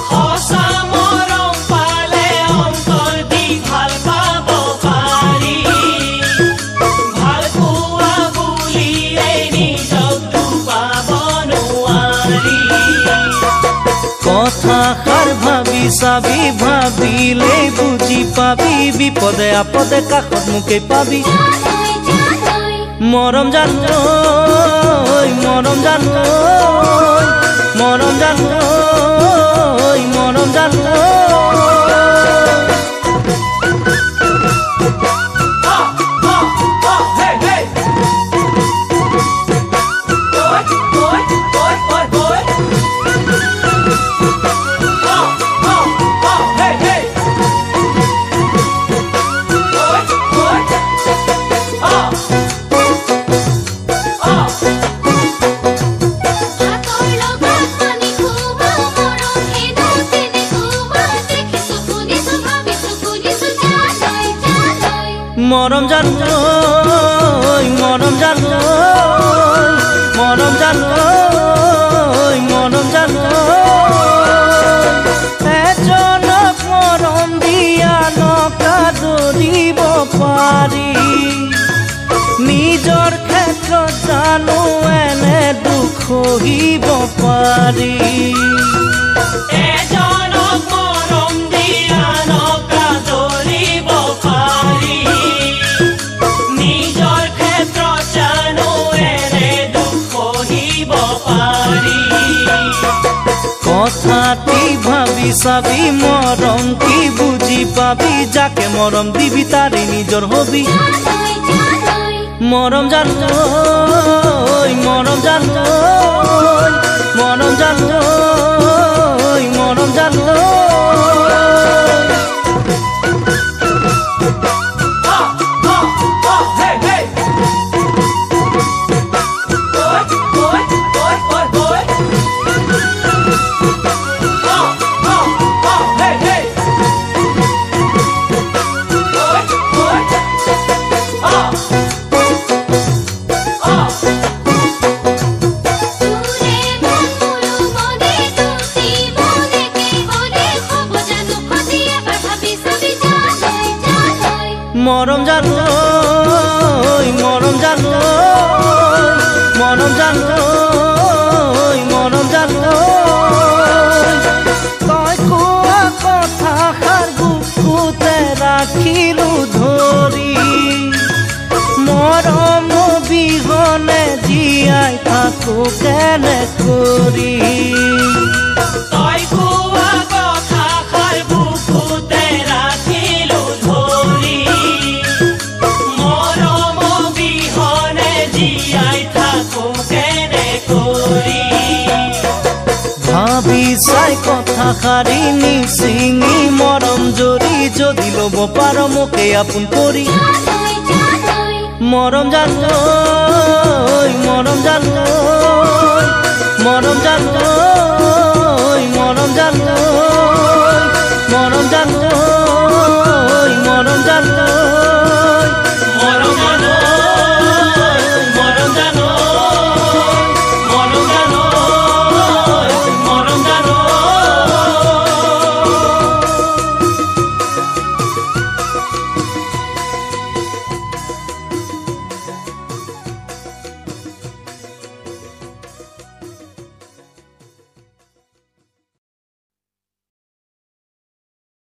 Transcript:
সঁচা মৰম পালে অন্তৰ দি ভাল পাব পাৰি ভাল পোৱা বুলিয়ে নিজক ডুবাব নোৱাৰি কথাষাৰ ভাবি চাবি ভাবিলে বুজি পাবি বিপদে আপদে কাষত মোকে পাবি মৰম জানৈ মৰম জানৈ মৰম জানৈ মৰম জানৈ মৰম জানৈ মৰম জানৈ মৰম জানৈ মৰম জানৈ এজনক মৰম দিয়া নকাদৰিব পাৰি নিজৰ ক্ষেত্ৰত জানো এনে দুখ সহিব পাৰি এজনক মৰম দিয়া নকাদৰিব পাৰি নিজৰ ক্ষেত্ৰত জানো এনে দুখ সহিব পাৰি কথাটি ভাবি চাবি মৰম কি বুজি পাবি যাকে মৰম দিবি তাৰে নিজৰ হবি মৰম জানৈ মৰম জানৈ মৰম জানৈ মৰম জানৈ মৰম জানৈ মৰম জানৈ মৰম জানৈ মৰম জানৈ তই কোৱা কথাষাৰ বুকুতে ৰাখিলো ধৰি মৰম বিহনে জীয়াই থাকো কেনে কৰি তই কোৱা কথাষাৰ বুকুতে ৰাখিলো ধৰি মৰম বিহনে জীয়াই থাকো কেনে কৰি ভাবি চাই কথাষাৰি নিচিঙি মৰম জৰি যদি ল'ব পাৰ মোকে আপোন কৰি মৰম জানৈ